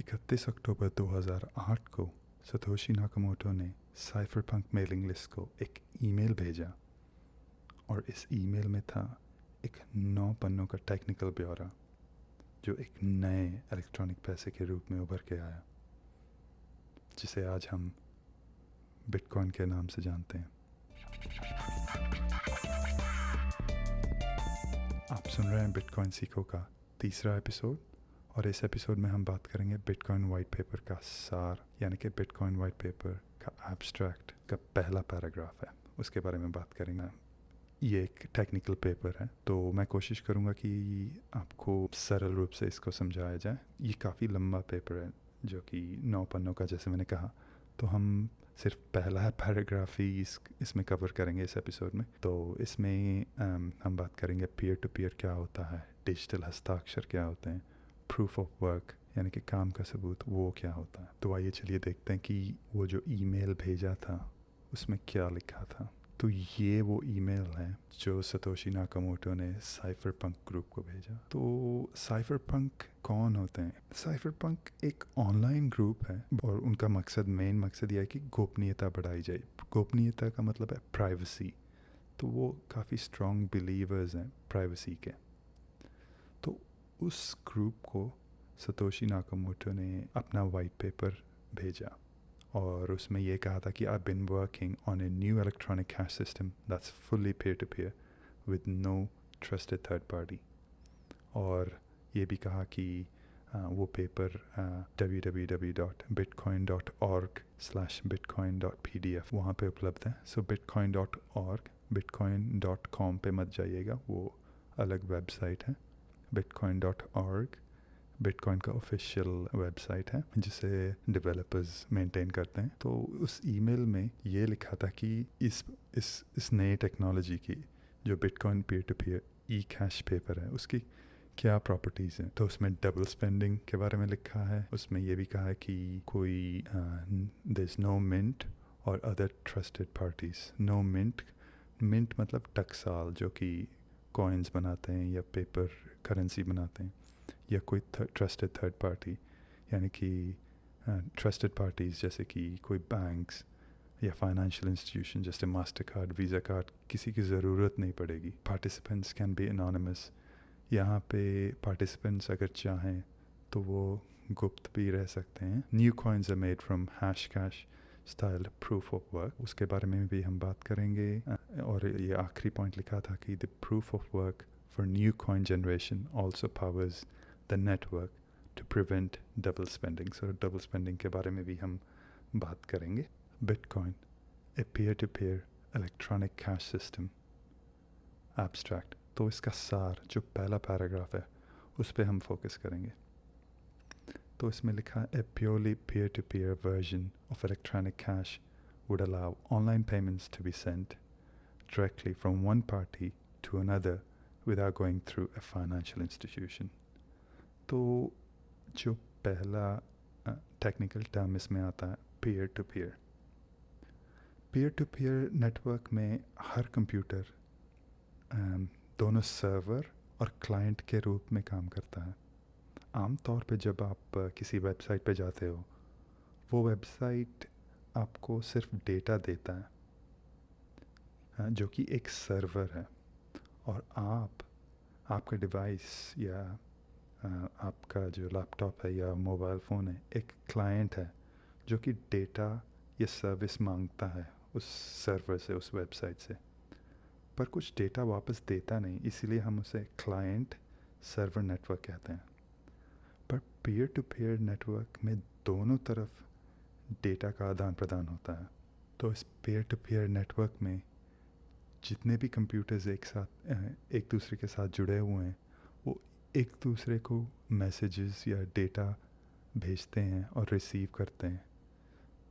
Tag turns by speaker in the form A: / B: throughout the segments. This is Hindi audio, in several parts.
A: 31 अक्टूबर 2008 को सतोशी नाकामोटो ने साइफरपंक मेलिंग लिस्ट को एक ईमेल भेजा और इस ईमेल में था एक 9 पन्नों का टेक्निकल ब्यौरा जो एक नए इलेक्ट्रॉनिक पैसे के रूप में उभर के आया, जिसे आज हम बिटकॉइन के नाम से जानते हैं। आप सुन रहे हैं बिटकॉइन सीखो का तीसरा एपिसोड और इस एपिसोड में हम बात करेंगे बिटकॉइन वाइट पेपर का सार, यानी कि बिटकॉइन वाइट पेपर का एब्स्ट्रैक्ट का पहला पैराग्राफ है, उसके बारे में बात करेंगे। ये एक टेक्निकल पेपर है, तो मैं कोशिश करूँगा कि आपको सरल रूप से इसको समझाया जाए। ये काफ़ी लंबा पेपर है जो कि 9 पन्नों का, जैसे मैंने कहा, तो हम सिर्फ पहला पैराग्राफ ही इसमें कवर करेंगे इस एपिसोड में। तो इसमें हम बात करेंगे पीयर टू पीयर क्या होता है, डिजिटल हस्ताक्षर क्या होते हैं, प्रूफ ऑफ वर्क यानी कि काम का सबूत वो क्या होता है। तो आइए चलिए देखते हैं कि वो जो ईमेल भेजा था उसमें क्या लिखा था। तो ये वो ईमेल है जो सतोशी नाकामोटो ने साइफरपंक ग्रुप को भेजा। तो साइफरपंक कौन होते हैं? साइफरपंक एक ऑनलाइन ग्रुप है और उनका मेन मकसद यह है कि गोपनीयता बढ़ाई जाए। गोपनीयता का मतलब है प्राइवेसी, तो वो काफ़ी स्ट्रॉन्ग बिलीवर्स हैं प्राइवेसी के। तो उस ग्रुप को सतोशी नाकामोटो ने अपना वाइट पेपर भेजा और उसमें ये कहा था कि I been working on a new electronic cash system that's fully peer to peer with no trusted third party. और ये भी कहा कि वो पेपर www.bitcoin.org/bitcoin.pdf वहाँ पे उपलब्ध है। सो bitcoin.org, bitcoin.com पे मत जाइएगा, वो अलग वेबसाइट है। bitcoin.org बिटकॉइन का ऑफिशियल वेबसाइट है जिसे डेवलपर्स मेंटेन करते हैं। तो उस ईमेल में ये लिखा था कि इस नई टेक्नोलॉजी की जो bitcoin peer to peer e cash paper है उसकी क्या प्रॉपर्टीज़ हैं। तो उसमें डबल स्पेंडिंग के बारे में लिखा है। उसमें ये भी कहा है कि कोई देयर इज नो मिंट और other trusted parties. No mint मतलब टकसाल जो कि कॉइन्स बनाते हैं या पेपर करेंसी बनाते हैं, या कोई ट्रस्टेड थर्ड पार्टी यानी कि ट्रस्टेड पार्टीज़ जैसे कि कोई बैंक्स या फाइनेंशियल इंस्टीट्यूशन जैसे मास्टर कार्ड, वीज़ा कार्ड, किसी की ज़रूरत नहीं पड़ेगी। Participants can be anonymous. यहाँ पे पार्टिसिपेंट्स अगर चाहें तो वो गुप्त भी रह सकते हैं। New coins are made from hash cash style proof of work, उसके बारे में भी हम बात करेंगे। और ये आखिरी पॉइंट लिखा था कि the proof of work for new coin generation also powers the network to prevent double spending. So double spending के बारे में भी हम बात करेंगे। Bitcoin a peer to peer electronic cash system abstract. तो इसका सार जो पहला पैराग्राफ है उस पर हम फोकस करेंगे। तो इसमें लिखा है a purely peer to peer version of electronic cash would allow online payments to be sent directly from one party to another without going through a financial institution. तो जो पहला टेक्निकल टर्म इसमें आता है peer to peer. Peer to peer network में हर कंप्यूटर दोनों सर्वर और क्लाइंट के रूप में काम करता है। आम तौर पे जब आप किसी वेबसाइट पे जाते हो, वो वेबसाइट आपको सिर्फ डेटा देता है जो कि एक सर्वर है, और आपका डिवाइस या आपका जो लैपटॉप है या मोबाइल फ़ोन है एक क्लाइंट है जो कि डेटा या सर्विस मांगता है उस सर्वर से, उस वेबसाइट से, पर कुछ डेटा वापस देता नहीं, इसीलिए हम उसे क्लाइंट सर्वर नेटवर्क कहते हैं। पर पीयर टू पीयर नेटवर्क में दोनों तरफ डेटा का आदान प्रदान होता है। तो इस पीयर टू पीयर नेटवर्क में जितने भी कंप्यूटर्स एक दूसरे के साथ जुड़े हुए हैं वो एक दूसरे को मैसेजेस या डेटा भेजते हैं और रिसीव करते हैं।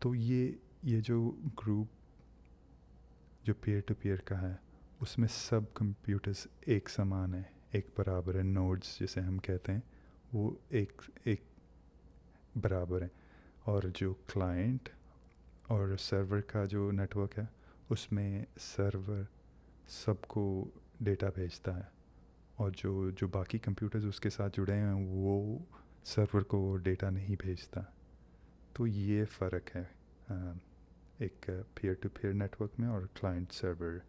A: तो ये जो ग्रुप जो पीयर टू पीयर का है उसमें सब कंप्यूटर्स एक समान है, एक बराबर है। नोड्स जिसे हम कहते हैं वो एक बराबर है। और जो क्लाइंट और सर्वर का जो नेटवर्क है उसमें सर्वर सबको डेटा भेजता है और जो बाकी कंप्यूटर्स उसके साथ जुड़े हैं वो सर्वर को डेटा नहीं भेजता। तो ये फ़र्क है एक पीयर टू पीयर नेटवर्क में और क्लाइंट सर्वर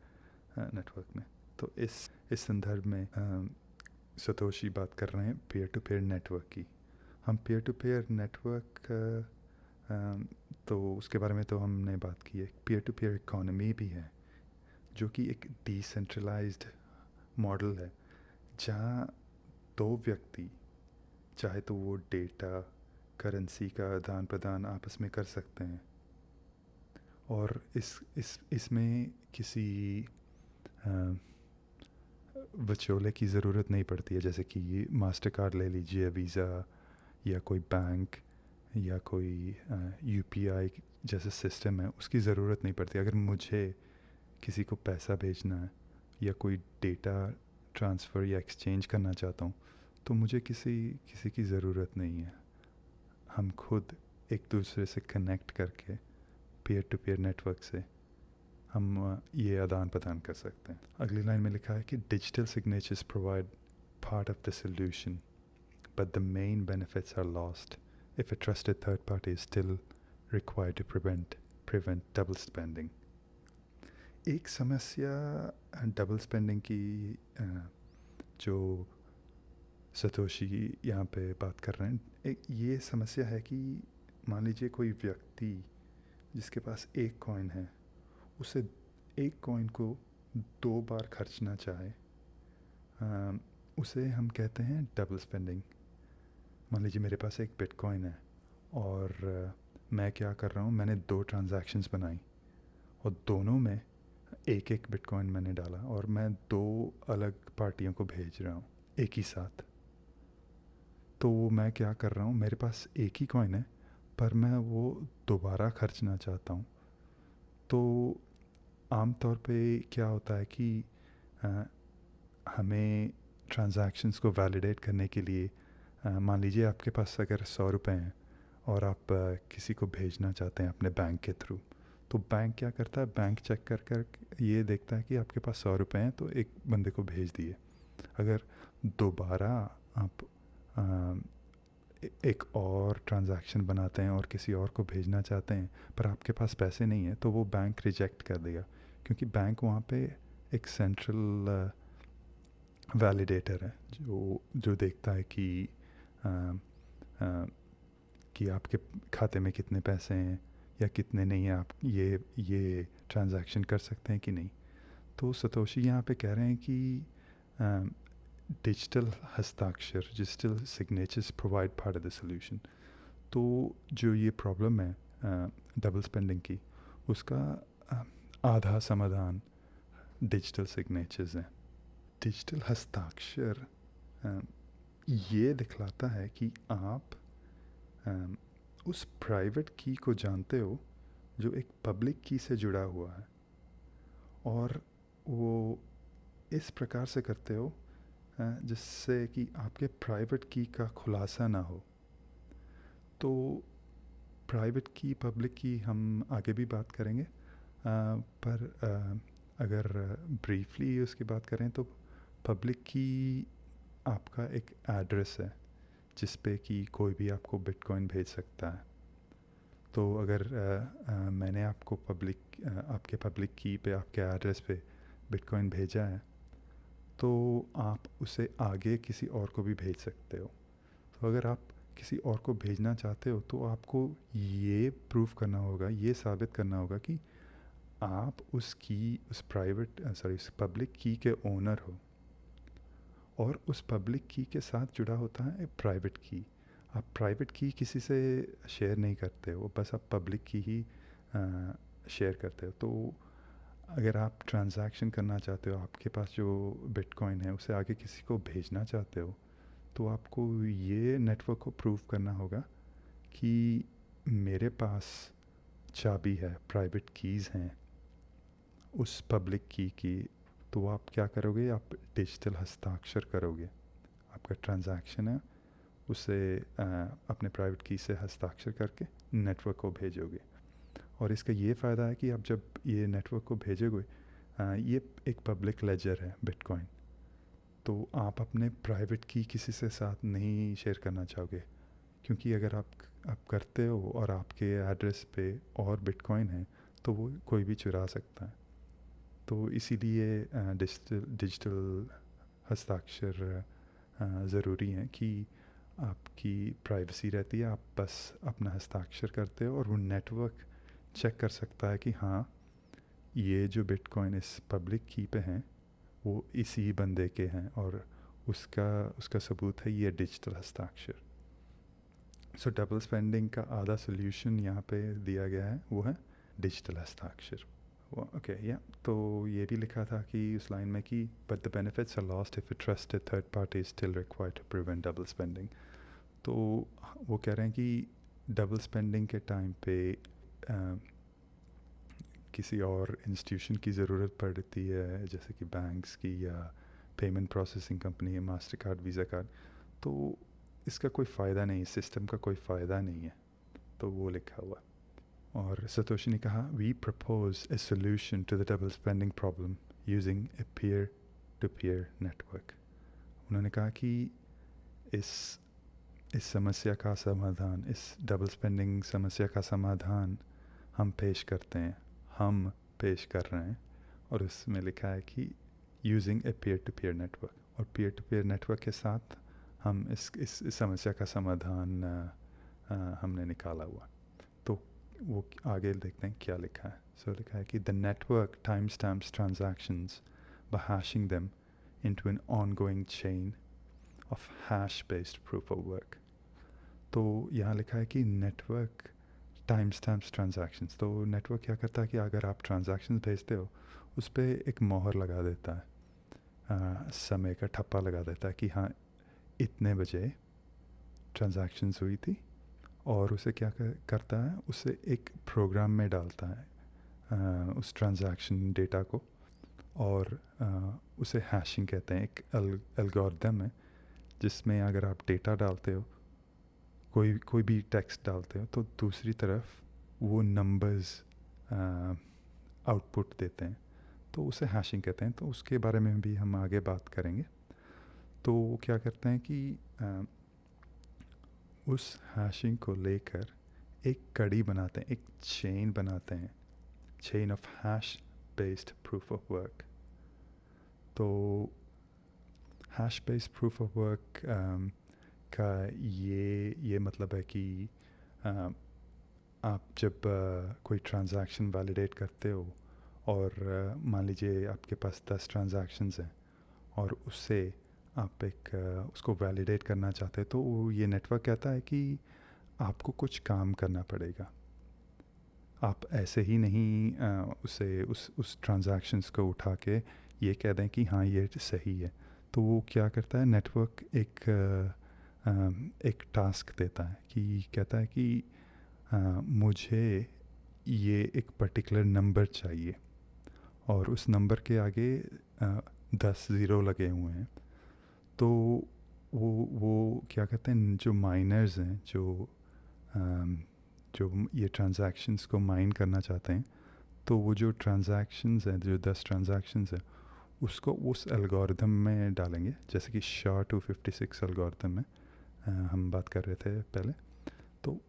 A: नेटवर्क में। तो इस संदर्भ में सतोशी बात कर रहे हैं पीयर टू पीयर नेटवर्क की। हम पीयर टू पीयर नेटवर्क तो उसके बारे में तो हमने बात की है। पीयर टू पीयर इकोनॉमी भी है जो कि एक डिसेंट्रलाइज्ड मॉडल है, जहाँ दो व्यक्ति चाहे तो वो डेटा करेंसी का आदान प्रदान आपस में कर सकते हैं, और इसमें किसी विचोले की ज़रूरत नहीं पड़ती है। जैसे कि मास्टर कार्ड ले लीजिए, वीज़ा या कोई बैंक या कोई यूपीआई जैसे सिस्टम है, उसकी ज़रूरत नहीं पड़ती। अगर मुझे किसी को पैसा भेजना है या कोई डेटा ट्रांसफ़र या एक्सचेंज करना चाहता हूँ, तो मुझे किसी की ज़रूरत नहीं है। हम खुद एक दूसरे से कनेक्ट करके पीयर टू पीयर नेटवर्क से हम ये आदान प्रदान कर सकते हैं। अगली लाइन में लिखा है कि digital signatures provide part of the solution but the main benefits are lost if a trusted third party is still required to prevent double spending. एक समस्या डबल स्पेंडिंग की जो सतोशी यहाँ पे बात कर रहे हैं, एक ये समस्या है कि मान लीजिए कोई व्यक्ति जिसके पास एक कॉइन है, उसे एक कॉइन को 2 बार खर्चना चाहे, उसे हम कहते हैं डबल स्पेंडिंग। मान लीजिए मेरे पास एक बिटकॉइन है और मैं क्या कर रहा हूँ, मैंने 2 ट्रांजैक्शंस बनाई और दोनों में एक एक बिटकॉइन मैंने डाला और मैं 2 अलग पार्टियों को भेज रहा हूँ एक ही साथ। तो मैं क्या कर रहा हूँ, मेरे पास एक ही कॉइन है पर मैं वो दोबारा खर्चना चाहता हूँ। तो आम तौर पे क्या होता है कि हमें ट्रांजैक्शंस को वैलिडेट करने के लिए मान लीजिए आपके पास अगर 100 रुपये हैं और आप किसी को भेजना चाहते हैं अपने बैंक के थ्रू, तो बैंक क्या करता है, बैंक चेक कर ये देखता है कि आपके पास 100 रुपये हैं तो एक बंदे को भेज दिए। अगर दोबारा आप एक और ट्रांजैक्शन बनाते हैं और किसी और को भेजना चाहते हैं पर आपके पास पैसे नहीं है, तो वो बैंक रिजेक्ट कर देगा, क्योंकि बैंक वहाँ पे एक सेंट्रल वैलिडेटर है जो देखता है कि आपके खाते में कितने पैसे हैं या कितने नहीं हैं, आप ये ट्रांजैक्शन कर सकते हैं कि नहीं। तो सतोशी यहाँ पे कह रहे हैं कि डिजिटल हस्ताक्षर, digital signatures provide part of the solution. तो जो ये प्रॉब्लम है डबल स्पेंडिंग की, उसका आधा समाधान डिजिटल सिग्नेचर्स हैं। डिजिटल हस्ताक्षर ये दिखलाता है कि आप उस प्राइवेट की को जानते हो जो एक पब्लिक की से जुड़ा हुआ है, और वो इस प्रकार से करते हो जिससे कि आपके प्राइवेट की का खुलासा ना हो। तो प्राइवेट की पब्लिक की हम आगे भी बात करेंगे, पर अगर ब्रीफली उसकी बात करें तो पब्लिक की आपका एक एड्रेस है जिस पे कि कोई भी आपको बिटकॉइन भेज सकता है। तो अगर मैंने आपको आपके पब्लिक की पे आपके एड्रेस पे बिटकॉइन भेजा है, तो आप उसे आगे किसी और को भी भेज सकते हो। तो अगर आप किसी और को भेजना चाहते हो तो आपको ये प्रूव करना होगा, ये साबित करना होगा कि आप उस पब्लिक की के ओनर हो, और उस पब्लिक की के साथ जुड़ा होता है प्राइवेट की। आप प्राइवेट की किसी से शेयर नहीं करते हो, बस आप पब्लिक की ही शेयर करते हो। तो अगर आप ट्रांजैक्शन करना चाहते हो, आपके पास जो बिटकॉइन है उसे आगे किसी को भेजना चाहते हो, तो आपको ये नेटवर्क को प्रूव करना होगा कि मेरे पास चाबी है, प्राइवेट कीज़ हैं उस पब्लिक की। तो आप क्या करोगे, आप डिजिटल हस्ताक्षर करोगे, आपका ट्रांजैक्शन है उसे अपने प्राइवेट की से हस्ताक्षर करके नेटवर्क को भेजोगे। और इसका ये फ़ायदा है कि आप जब ये नेटवर्क को भेजोगे, ये एक पब्लिक लेजर है बिटकॉइन, तो आप अपने प्राइवेट की किसी से साथ नहीं शेयर करना चाहोगे। क्योंकि अगर आप करते हो और आपके एड्रेस पे और बिटकॉइन है तो वो कोई भी चुरा सकता है। तो इसीलिए डिजिटल हस्ताक्षर ज़रूरी हैं कि आपकी प्राइवेसी रहती है, आप बस अपना हस्ताक्षर करते हो और वो नेटवर्क चेक कर सकता है कि हाँ ये जो बिटकॉइन इस पब्लिक की पे हैं वो इसी बंदे के हैं और उसका उसका सबूत है ये डिजिटल हस्ताक्षर। सो डबल स्पेंडिंग का आधा सोल्यूशन यहाँ पे दिया गया है, वो है डिजिटल हस्ताक्षर। ओके या तो ये भी लिखा था कि उस लाइन में कि but the benefits are lost if a trusted third party is still required to prevent double spending. तो वो कह रहे हैं कि डबल स्पेंडिंग के टाइम पे किसी और इंस्टीट्यूशन की ज़रूरत पड़ती है, जैसे कि बैंक्स की या पेमेंट प्रोसेसिंग कंपनी है, मास्टर कार्ड, वीज़ा कार्ड, तो इसका कोई फ़ायदा नहीं, सिस्टम का कोई फ़ायदा नहीं है। तो वो लिखा हुआ। और सतोशी ने कहा we propose a solution to the double spending problem using a peer to peer network. उन्होंने कहा कि इस समस्या का समाधान, इस डबल स्पेंडिंग समस्या का समाधान हम पेश करते हैं, हम पेश कर रहे हैं। और उसमें लिखा है कि using a peer to peer network, और पीयर टू पीयर नेटवर्क के साथ हम इस समस्या का समाधान हमने निकाला हुआ। तो वो आगे देखते हैं क्या लिखा है। सो लिखा है कि the network timestamps transactions by hashing them into an ongoing chain of hash based proof of work. तो यहाँ लिखा है कि नेटवर्क टाइम स्टैम्प्स ट्रांजैक्शंस, तो नेटवर्क क्या करता है कि अगर आप ट्रांजैक्शंस भेजते हो उस पर एक मोहर लगा देता है, समय का ठप्पा लगा देता है कि हाँ इतने बजे ट्रांजैक्शंस हुई थी, और उसे क्या करता है, उसे एक प्रोग्राम में डालता है उस ट्रांजैक्शन डेटा को, और उसे हैशिंग कहते हैं। एक एल्गोरिथम है जिसमें अगर आप डेटा डालते हो, कोई भी टेक्स्ट डालते हो, तो दूसरी तरफ वो नंबर्स आउटपुट देते हैं, तो उसे हैशिंग कहते हैं। तो उसके बारे में भी हम आगे बात करेंगे। तो वो क्या करते हैं कि उस हैशिंग को लेकर एक कड़ी बनाते हैं, एक चेन बनाते हैं, chain of hash based proof of work. तो hash based proof of work का ये मतलब है कि आप जब कोई ट्रांजैक्शन वैलिडेट करते हो, और मान लीजिए आपके पास 10 ट्रांजैक्शंस हैं और उससे आप उसको वैलिडेट करना चाहते हैं, तो ये नेटवर्क कहता है कि आपको कुछ काम करना पड़ेगा। आप ऐसे ही नहीं उस ट्रांजैक्शंस को उठा के ये कह दें कि हाँ ये सही है। तो वो क्या करता है, नेटवर्क एक टास्क देता है कि कहता है कि मुझे ये एक पर्टिकुलर नंबर चाहिए, और उस नंबर के आगे 10 ज़ीरो लगे हुए हैं। तो वो क्या कहते हैं, जो माइनर्स हैं, जो ये ट्रांजैक्शंस को माइन करना चाहते हैं, तो वो जो ट्रांजैक्शंस हैं, जो 10 ट्रांजैक्शंस हैं, उसको उस एल्गोरिथम में डालेंगे, जैसे कि SHA-256 एल्गोरिथम में हम बात कर रहे थे पहले। तो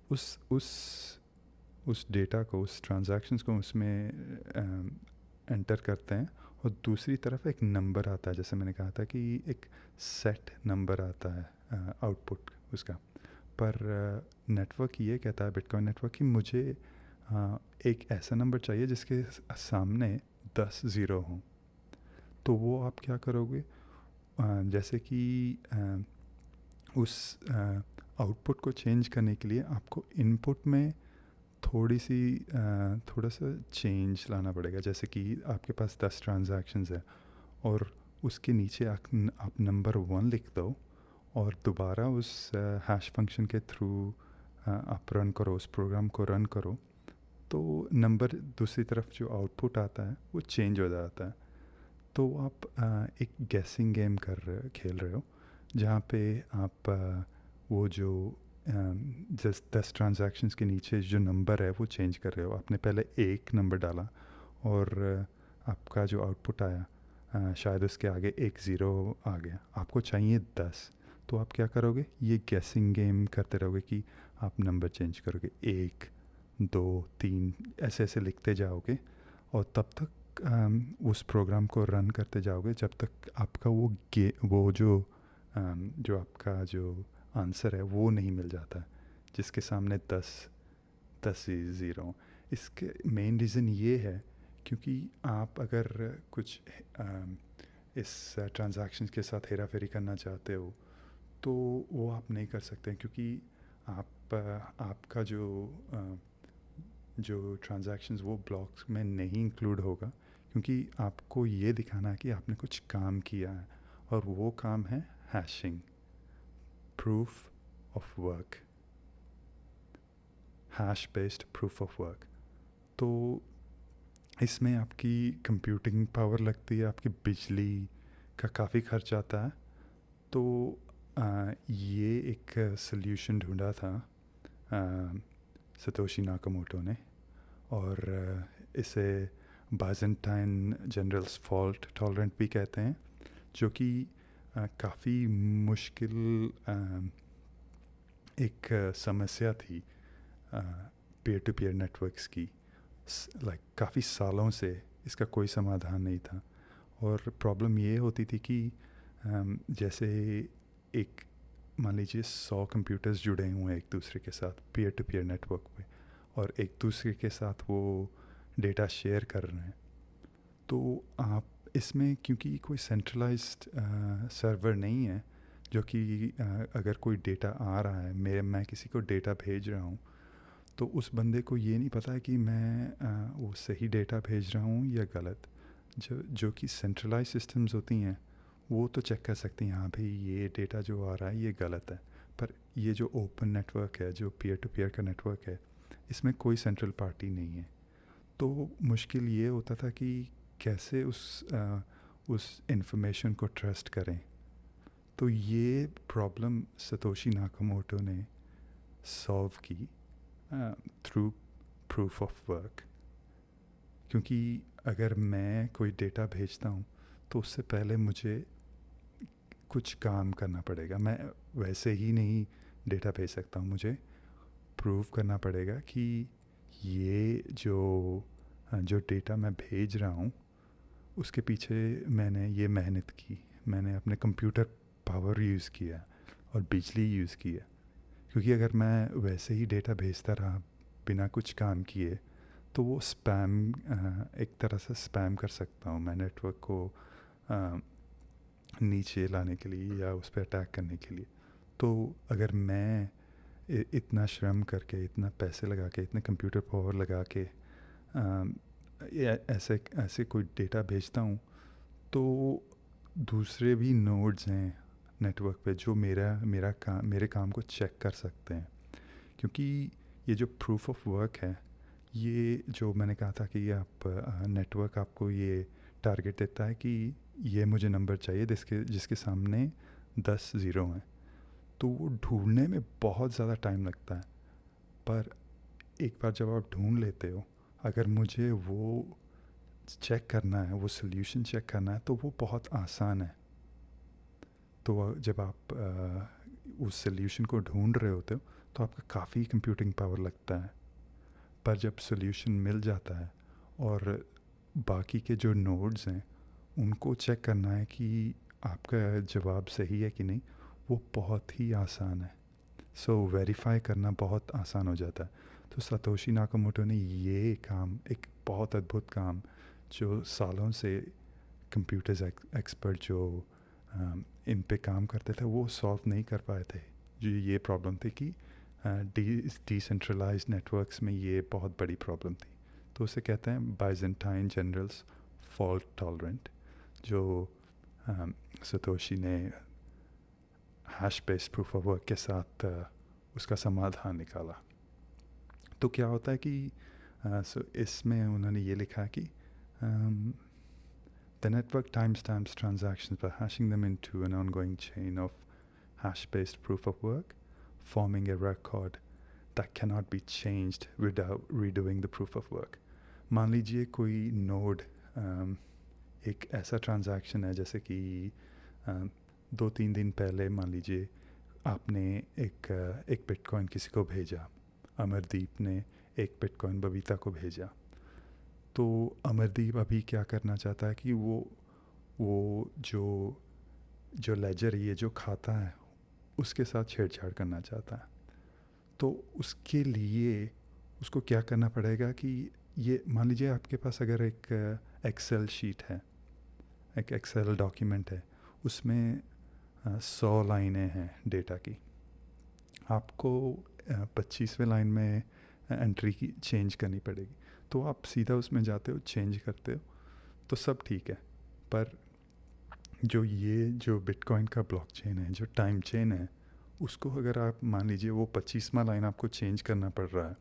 A: उस डेटा को, उस ट्रांजैक्शंस को उसमें एंटर करते हैं, और दूसरी तरफ एक नंबर आता है, जैसे मैंने कहा था कि एक सेट नंबर आता है आउटपुट उसका। पर नेटवर्क ये कहता है, बिटकॉइन नेटवर्क, कि मुझे एक ऐसा नंबर चाहिए जिसके सामने 10 ज़ीरो हों। तो वो आप क्या करोगे, जैसे कि उस आउटपुट को चेंज करने के लिए आपको इनपुट में थोड़ा सा चेंज लाना पड़ेगा। जैसे कि आपके पास 10 ट्रांजैक्शंस है और उसके नीचे आप नंबर 1 लिख दो, और दोबारा उस हैश फंक्शन के थ्रू आप रन करो, उस प्रोग्राम को रन करो, तो नंबर दूसरी तरफ जो आउटपुट आता है वो चेंज हो जाता है। तो आप एक गेसिंग गेम खेल रहे हो, जहाँ पे आप वो जो 10 ट्रांजैक्शंस के नीचे जो नंबर है वो चेंज कर रहे हो। आपने पहले एक नंबर डाला और आपका जो आउटपुट आया शायद उसके आगे एक ज़ीरो आ गया, आपको चाहिए 10। तो आप क्या करोगे, ये गेसिंग गेम करते रहोगे कि आप नंबर चेंज करोगे, 1 2 3 ऐसे ऐसे लिखते जाओगे और तब तक उस प्रोग्राम को रन करते जाओगे जब तक आपका वो जो आपका जो आंसर है वो नहीं मिल जाता है, जिसके सामने 10 ज़ीरो। इसके मेन रीज़न ये है क्योंकि आप अगर कुछ इस ट्रांजैक्शन के साथ हेरा फेरी करना चाहते हो तो वो आप नहीं कर सकते, क्योंकि आपका जो ट्रांजैक्शंस वो ब्लॉक्स में नहीं इंक्लूड होगा, क्योंकि आपको ये दिखाना है कि आपने कुछ काम किया है, और वो काम है hashing, proof of work, hash based proof of work. तो इसमें आपकी कंप्यूटिंग पावर लगती है, आपकी बिजली का काफ़ी खर्च आता है। तो ये एक सल्यूशन ढूंढा था सतोशी नाकामोटो ने, और इसे बाइजेंटाइन जनरल्स फॉल्ट टॉलरेंट भी कहते हैं, जो कि काफ़ी मुश्किल एक समस्या थी पीयर टू पीयर नेटवर्क्स की। लाइक काफ़ी सालों से इसका कोई समाधान नहीं था, और प्रॉब्लम ये होती थी कि जैसे एक मान लीजिए 100 कंप्यूटर्स जुड़े हुए हैं एक दूसरे के साथ पीयर टू पीयर नेटवर्क पे, और एक दूसरे के साथ वो डेटा शेयर कर रहे हैं। तो आप इसमें क्योंकि कोई सेंट्रलाइज्ड सर्वर नहीं है, जो कि अगर कोई डेटा आ रहा है, मैं किसी को डेटा भेज रहा हूँ, तो उस बंदे को ये नहीं पता है कि मैं वो सही डेटा भेज रहा हूँ या गलत। जो कि सेंट्रलाइज सिस्टम्स होती हैं वो तो चेक कर सकती हैं, हाँ भाई ये डेटा जो आ रहा है ये गलत है। पर ये जो ओपन नेटवर्क है, जो पीयर टू पीयर का नेटवर्क है, इसमें कोई सेंट्रल पार्टी नहीं है। तो मुश्किल ये होता था कि कैसे उस इंफॉर्मेशन को ट्रस्ट करें। तो ये प्रॉब्लम सतोशी नाकामोटो ने सॉल्व की थ्रू प्रूफ ऑफ वर्क। क्योंकि अगर मैं कोई डेटा भेजता हूँ तो उससे पहले मुझे कुछ काम करना पड़ेगा, मैं वैसे ही नहीं डेटा भेज सकता हूँ, मुझे प्रूव करना पड़ेगा कि ये जो डेटा मैं भेज रहा हूँ उसके पीछे मैंने ये मेहनत की, मैंने अपने कंप्यूटर पावर यूज़ किया और बिजली यूज़ की है। क्योंकि अगर मैं वैसे ही डेटा भेजता रहा बिना कुछ काम किए तो वो स्पैम, एक तरह से स्पैम कर सकता हूँ मैं नेटवर्क को नीचे लाने के लिए या उस पर अटैक करने के लिए। तो अगर मैं इतना श्रम करके, इतना पैसे लगा के, इतने कंप्यूटर पावर लगा के ऐसे कोई डेटा भेजता हूँ, तो दूसरे भी नोड्स हैं नेटवर्क पे जो मेरे काम को चेक कर सकते हैं। क्योंकि ये जो प्रूफ ऑफ वर्क है, ये जो मैंने कहा था कि आप नेटवर्क आपको ये टारगेट देता है कि ये मुझे नंबर चाहिए जिसके सामने 10 ज़ीरो हैं, तो वो ढूंढने में बहुत ज़्यादा टाइम लगता है। पर एक बार जब आप ढूंढ लेते हो, अगर मुझे वो चेक करना है, वो सोल्यूशन चेक करना है, तो वो बहुत आसान है। तो जब आप उस सोल्यूशन को ढूंढ रहे होते हो तो आपका काफ़ी कंप्यूटिंग पावर लगता है। पर जब सोल्यूशन मिल जाता है और बाकी के जो नोड्स हैं उनको चेक करना है कि आपका जवाब सही है कि नहीं, वो बहुत ही आसान है। सो वेरीफाई करना बहुत आसान हो जाता है। तो सतोशी नाकामोटो ने ये काम, एक बहुत अद्भुत काम जो सालों से कंप्यूटर्स एक्सपर्ट जो इन पे काम करते थे वो सॉल्व नहीं कर पाए थे। जो ये प्रॉब्लम थी कि डिसेंट्रलाइज्ड नेटवर्क्स में ये बहुत बड़ी प्रॉब्लम थी। तो उसे कहते हैं बाइजेंटाइन जनरल्स फॉल्ट टॉलरेंट, जो सतोशी ने hash based proof of work के साथ उसका समाधान निकाला। तो क्या होता है कि इसमें उन्होंने ये लिखा कि the network timestamps transactions by hashing them into an ongoing chain of hash-based proof of work, forming a record that cannot be changed without redoing the proof of work. मान लीजिए कोई नोड एक ऐसा ट्रांजैक्शन है जैसे कि 2-3 दिन पहले मान लीजिए आपने एक बिटकॉइन किसी को भेजा, अमरदीप ने एक बिटकॉइन बबीता को भेजा, तो अमरदीप अभी क्या करना चाहता है कि वो जो लेजर, ये जो खाता है, उसके साथ छेड़छाड़ करना चाहता है। तो उसके लिए उसको क्या करना पड़ेगा कि ये मान लीजिए आपके पास अगर एक एक्सेल शीट है, एक एक्सेल डॉक्यूमेंट है, उसमें 100 लाइनें हैं डेटा की, आपको 25वें लाइन में एंट्री की चेंज करनी पड़ेगी। तो आप सीधा उसमें जाते हो, चेंज करते हो, तो सब ठीक है। पर जो बिटकॉइन का ब्लॉकचेन है, जो टाइम चेन है, उसको अगर आप मान लीजिए वो 25वां लाइन आपको चेंज करना पड़ रहा है,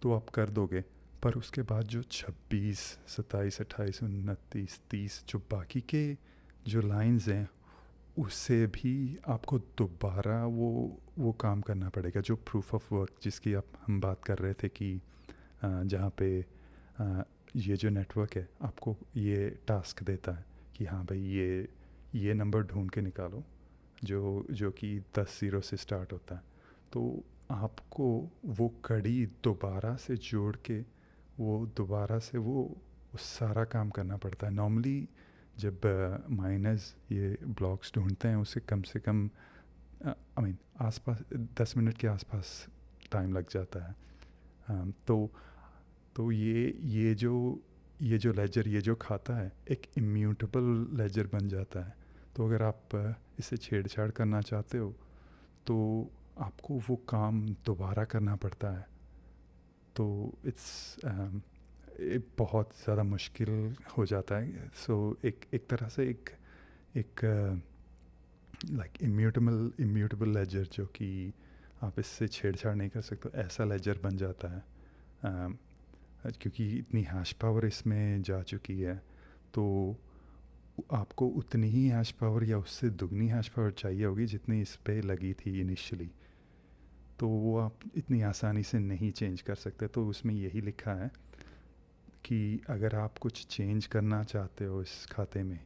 A: तो आप कर दोगे। पर उसके बाद जो 26, 27, 28, 29, 30 जो बाकी के जो लाइंस हैं, उससे भी आपको दोबारा वो काम करना पड़ेगा। जो प्रूफ ऑफ वर्क जिसकी हम बात कर रहे थे कि जहाँ पे ये जो नेटवर्क है आपको ये टास्क देता है कि हाँ भाई ये नंबर ढूंढ के निकालो जो कि 10 ज़ीरो से स्टार्ट होता है। तो आपको वो कड़ी दोबारा से जोड़ के दोबारा से वो सारा काम करना पड़ता है। नॉर्मली जब माइनर्स ये ब्लॉक्स ढूंढते हैं उसे कम से कम आसपास 10 मिनट के आसपास टाइम लग जाता है। तो ये जो लेजर, ये जो खाता है, एक इम्यूटेबल लेजर बन जाता है। तो अगर आप इससे छेड़छाड़ करना चाहते हो तो आपको वो काम दोबारा करना पड़ता है। तो बहुत ज़्यादा मुश्किल हो जाता है। सो एक तरह से एक लाइक इम्यूटेबल लेजर, जो कि आप इससे छेड़छाड़ नहीं कर सकते, ऐसा लेजर बन जाता है। क्योंकि इतनी हैश पावर इसमें जा चुकी है, तो आपको उतनी ही हैश पावर या उससे दुगनी हैश पावर चाहिए होगी जितनी इस पे लगी थी इनिशियली। तो वो आप इतनी आसानी से नहीं चेंज कर सकते। तो उसमें यही लिखा है कि अगर आप कुछ चेंज करना चाहते हो इस खाते में,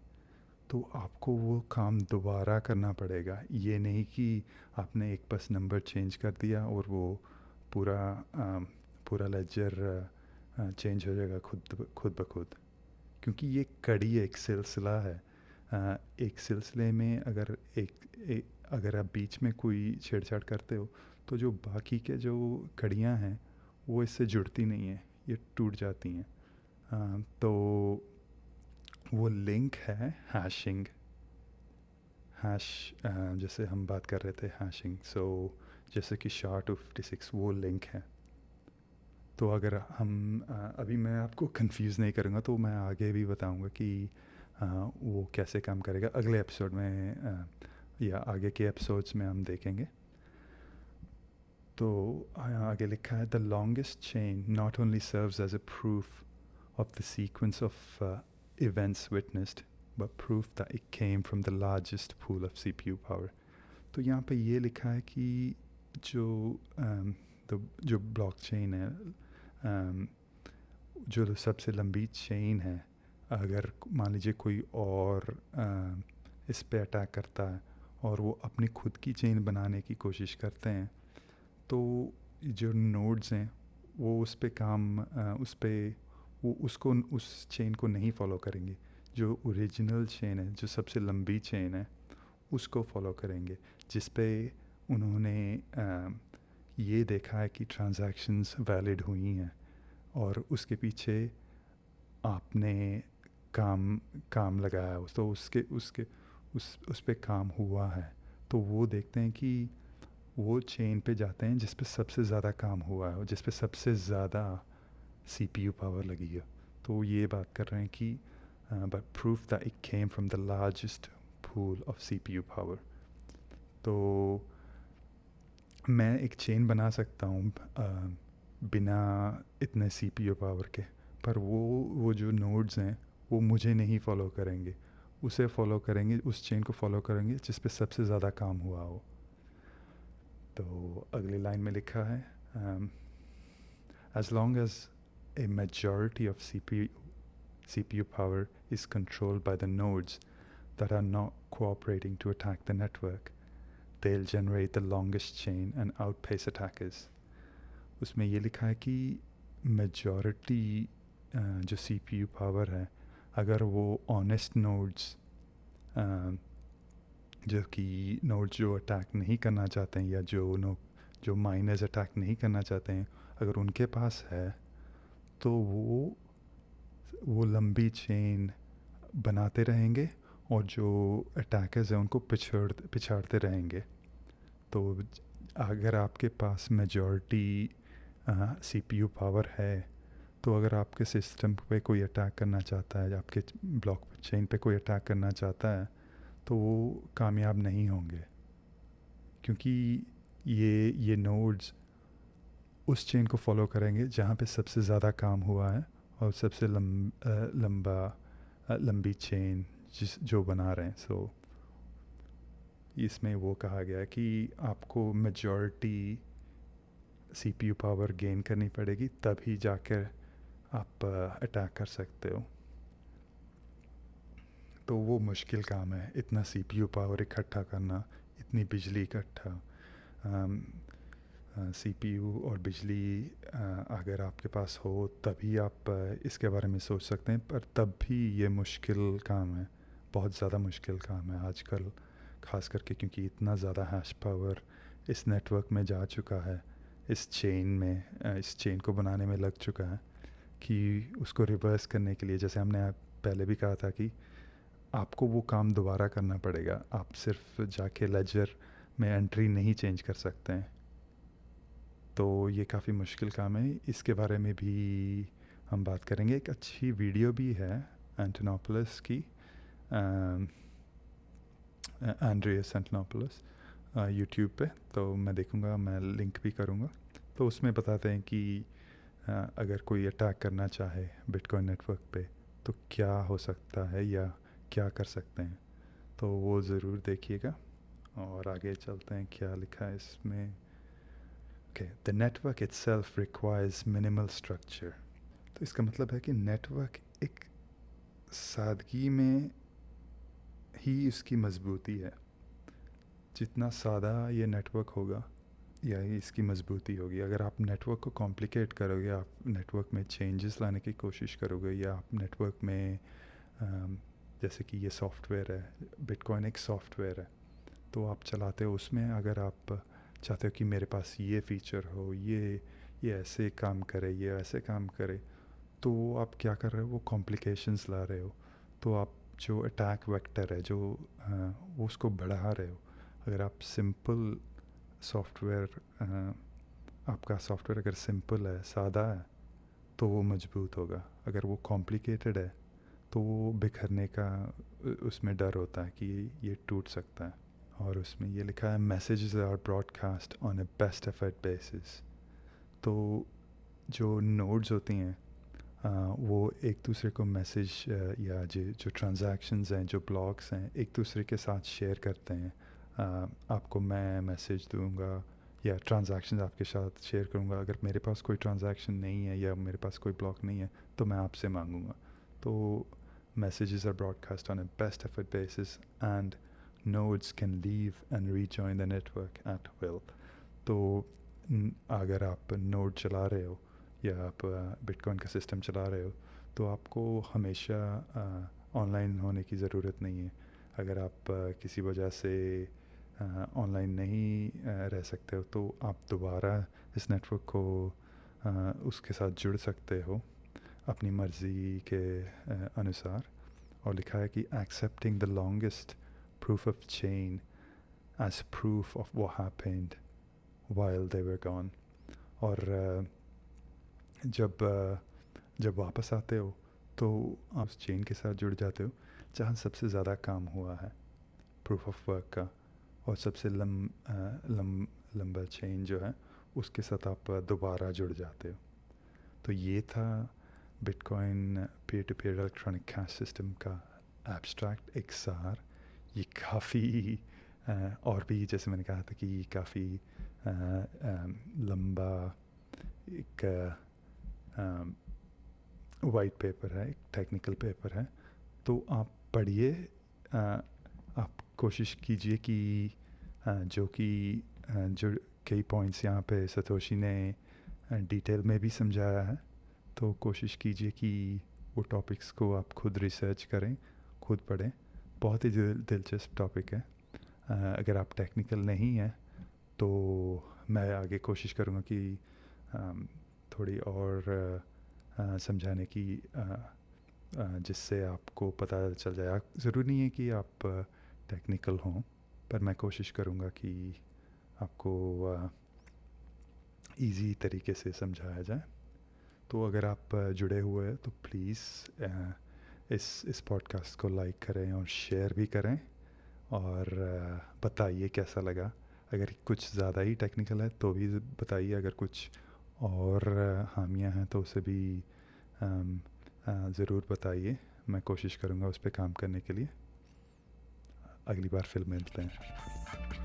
A: तो आपको वो काम दोबारा करना पड़ेगा। ये नहीं कि आपने एक बस नंबर चेंज कर दिया और वो पूरा लेजर चेंज हो जाएगा खुद ब खुद। क्योंकि ये कड़ी एक सिलसिला है। एक सिलसिले में अगर आप बीच में कोई छेड़छाड़ करते हो, तो जो बाकी के जो कड़ियाँ हैं वो इससे जुड़ती नहीं हैं, ये टूट जाती हैं। तो वो लिंक है हैशिंग, जैसे हम बात कर रहे थे हैशिंग। सो जैसे कि SHA-256 वो लिंक है। तो अगर हम अभी मैं आपको कंफ्यूज नहीं करूँगा, तो मैं आगे भी बताऊँगा कि वो कैसे काम करेगा अगले एपिसोड में, या आगे के एपिसोड्स में हम देखेंगे। तो आगे लिखा है, the longest chain not only serves as a proof of the sequence of events witnessed, but proof that it came from the largest pool of CPU power. तो यहाँ पे ये लिखा है कि जो ब्लॉकचेन है, जो सबसे लंबी चेन है, अगर मान लीजिए कोई और इस पे अटैक करता है और वो अपनी खुद की चेन बनाने की कोशिश करते हैं, तो जो नोड्स हैं वो उस चेन को नहीं फॉलो करेंगे। जो ओरिजिनल चेन है, जो सबसे लंबी चेन है, उसको फॉलो करेंगे, जिस पे उन्होंने ये देखा है कि ट्रांजैक्शंस वैलिड हुई हैं और उसके पीछे आपने काम लगाया, तो उस पे काम हुआ है। तो वो देखते हैं कि वो चेन पे जाते हैं जिस पे सबसे ज़्यादा काम हुआ है और जिस पे सबसे ज़्यादा CPU पावर लगी है। तो ये बात कर रहे हैं कि but proof that it came from the largest pool of CPU power. तो मैं एक चेन बना सकता हूँ बिना इतने CPU पावर के, पर वो जो नोड्स हैं वो मुझे नहीं फॉलो करेंगे, उसे फॉलो करेंगे, उस चेन को फॉलो करेंगे जिस पे सबसे ज़्यादा काम हुआ हो। तो अगली लाइन में लिखा है, as long as a majority of CPU power is controlled by the nodes, that are not cooperating to attack the network. They'll generate the longest chain and outpace attackers. उसमें ये लिखा है कि मेजॉरिटी जो CPU पावर है, अगर वो ऑनेस्ट नोड्स जो कि नोड्स जो अटैक नहीं करना चाहते हैं या जो माइनर्स अटैक नहीं करना चाहते हैं, अगर उनके पास है तो वो लंबी चेन बनाते रहेंगे और जो अटैकर्स हैं उनको पिछाड़ते रहेंगे. तो अगर आपके पास मेजॉरिटी CPU पावर है, तो अगर आपके सिस्टम पे कोई अटैक करना चाहता है, आपके ब्लॉक चेन पे कोई अटैक करना चाहता है, तो वो कामयाब नहीं होंगे, क्योंकि ये नोड्स उस चेन को फॉलो करेंगे जहाँ पे सबसे ज़्यादा काम हुआ है और सबसे लंबी चेन जो बना रहे हैं. सो इसमें वो कहा गया कि आपको मेजॉरिटी CPU पावर गेन करनी पड़ेगी, तभी जाकर आप अटैक कर सकते हो. तो वो मुश्किल काम है, इतना CPU पावर इकट्ठा करना, इतनी बिजली इकट्ठा. CPU और बिजली अगर आपके पास हो तभी आप इसके बारे में सोच सकते हैं, पर तब भी ये मुश्किल काम है, बहुत ज़्यादा मुश्किल काम है आजकल, ख़ास करके क्योंकि इतना ज़्यादा हैश पावर इस नेटवर्क में जा चुका है, इस चेन को बनाने में लग चुका है कि उसको रिवर्स करने के लिए, जैसे हमने पहले भी कहा था कि आपको वो काम दोबारा करना पड़ेगा. आप सिर्फ जाके लेजर में एंट्री नहीं चेंज कर सकते हैं. तो ये काफ़ी मुश्किल काम है. इसके बारे में भी हम बात करेंगे. एक अच्छी वीडियो भी है एंटोनोपलस की, एंड्रियस एंटोनोपलस, यूट्यूब पे. तो मैं देखूँगा, मैं लिंक भी करूँगा. तो उसमें बताते हैं कि अगर कोई अटैक करना चाहे बिटकॉइन नेटवर्क पे तो क्या हो सकता है या क्या कर सकते हैं. तो वो ज़रूर देखिएगा. और आगे चलते हैं, क्या लिखा है इसमें. Okay, the network itself requires minimal structure. तो इसका मतलब है कि नेटवर्क एक सादगी में ही इसकी मजबूती है. जितना सादा ये नेटवर्क होगा या इसकी मजबूती होगी. अगर आप नेटवर्क को कॉम्प्लिकेट करोगे, आप नेटवर्क में चेंजेस लाने की कोशिश करोगे, या आप नेटवर्क में जैसे कि ये सॉफ्टवेयर है, बिटकॉइन एक सॉफ्टवेयर है, तो आप चलाते हो उसमें, अगर आप चाहते हो कि मेरे पास ये फ़ीचर हो, ये ऐसे काम करे, ये ऐसे काम करे, तो आप क्या कर रहे हो, वो कॉम्प्लिकेशंस ला रहे हो. तो आप जो अटैक वेक्टर है जो वो उसको बढ़ा रहे हो. अगर आप सिंपल सॉफ्टवेयर, आपका सॉफ्टवेयर अगर सिंपल है, सादा है, तो वो मजबूत होगा. अगर वो कॉम्प्लिकेटेड है तो वो बिखरने का उसमें डर होता है कि ये टूट सकता है. और उसमें ये लिखा है messages are broadcast on a best effort basis. तो जो नोड्स होती हैं वो एक दूसरे को मैसेज या जो ट्रांजैक्शंस हैं, जो ब्लॉक्स हैं, एक दूसरे के साथ शेयर करते हैं. आपको मैं मैसेज दूंगा या ट्रांजैक्शंस आपके साथ शेयर करूंगा. अगर मेरे पास कोई ट्रांजैक्शन नहीं है या मेरे पास कोई ब्लॉक नहीं है तो मैं आपसे मांगूंगा. तो messages are broadcast on a best effort basis and nodes can leave and rejoin the network at will. तो अगर आप नोड चला रहे हो या आप बिटकॉइन का सिस्टम चला रहे हो तो आपको हमेशा ऑनलाइन होने की ज़रूरत नहीं है. अगर आप किसी वजह से ऑनलाइन नहीं रह सकते हो तो आप दोबारा इस नेटवर्क को उसके साथ जुड़ सकते हो अपनी मर्ज़ी के अनुसार. और लिखा है कि accepting the longest proof of chain as proof of what happened while they were gone. और जब वापस आते हो तो आप उस चेन के साथ जुड़ जाते हो जहाँ सबसे ज़्यादा काम हुआ है प्रूफ ऑफ वर्क का, और सबसे लंबा चेन जो है उसके साथ आप दोबारा जुड़ जाते हो. तो ये था Bitcoin peer to peer electronic cash system का एब्स्ट्रैक्ट, एक सार. ये काफ़ी और भी, जैसे मैंने कहा था कि काफ़ी लंबा एक वाइट पेपर है, एक टेक्निकल पेपर है. तो आप पढ़िए आप कोशिश कीजिए कि जो कई पॉइंट्स यहाँ पे सतोशी ने डिटेल में भी समझाया है, तो कोशिश कीजिए कि वो टॉपिक्स को आप खुद रिसर्च करें, खुद पढ़ें। बहुत ही दिलचस्प टॉपिक है। अगर आप टेक्निकल नहीं हैं तो मैं आगे कोशिश करूँगा कि थोड़ी और समझाने की, जिससे आपको पता चल जाए। ज़रूरी नहीं है कि आप टेक्निकल हों, पर मैं कोशिश करूँगा कि आपको इजी तरीके से समझाया जाए। तो अगर आप जुड़े हुए हैं तो प्लीज़ इस पॉडकास्ट को लाइक करें और शेयर भी करें, और बताइए कैसा लगा। अगर कुछ ज़्यादा ही टेक्निकल है तो भी बताइए, अगर कुछ और खामियां हैं तो उसे भी ज़रूर बताइए। मैं कोशिश करूँगा उस पर काम करने के लिए। अगली बार फिर मिलते हैं।